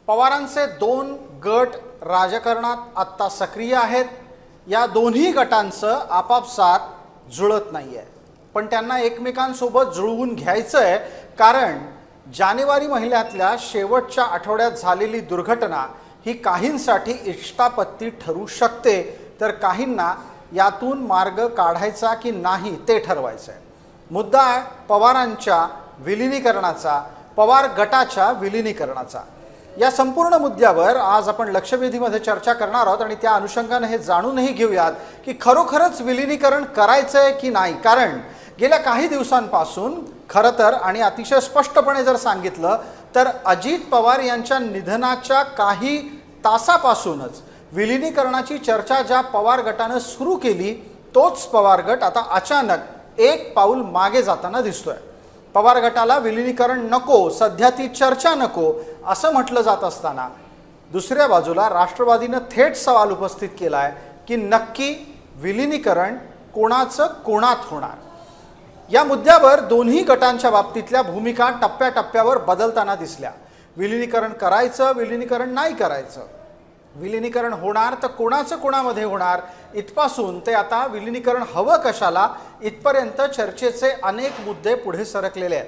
पवारांचे दोन गट राजकारणात आत्ता सक्रिय आहेत। या दोन्ही गटांचं आपापसात जुळत नाहीये, पण त्यांना एकमेकांसोबत जुळवून घ्यायचंय, कारण जानेवारी महिन्यातल्या शेवटच्या आठवड्यात झालेली दुर्घटना ही काहींसाठी इष्टापत्ती ठरू शकते, तर काहींना यातून मार्ग काढायचा की नाही ते ठरवायचं आहे। मुद्दा आहे पवारांच्या विलीनीकरणाचा, पवार गटाच्या विलीनीकरणाचा। या संपूर्ण मुद्द्यावर आज आपण लक्षवेधीमध्ये चर्चा करणार आहोत आणि त्या अनुषंगाने हे जाणूनही घेऊयात की खरोखरच विलीनीकरण करायचंय की नाही। कारण गेल्या काही दिवसांपासून खरं तर आणि अतिशय स्पष्टपणे जर सांगितलं तर अजित पवार यांच्या निधनाच्या काही तासापासूनच विलीनीकरणाची चर्चा ज्या पवार गटाने सुरू केली, तोच पवार गट आता अचानक एक पाऊल मागे जाताना दिसतोय। पवार गटाला विलीनीकरण नको, सध्या ती चर्चा नको असं म्हटलं जात असताना दुसऱ्या बाजूला राष्ट्रवादीने थेट सवाल उपस्थित केलाय की नक्की विलीनीकरण कोणाचं कोणात होणार। या मुद्द्यावर दोन्ही गटांच्या बाबतीतल्या भूमिका टप्प्याटप्प्यावर बदलताना दिसल्या। विलीनीकरण करायचं, विलीनीकरण नाही करायचं, विलीनीकरण होणार तर कोणाचं कोणामध्ये होणार, इथपासून ते आता विलीनीकरण हवं कशाला इथपर्यंत चर्चेचे अनेक मुद्दे पुढे सरकलेले आहेत।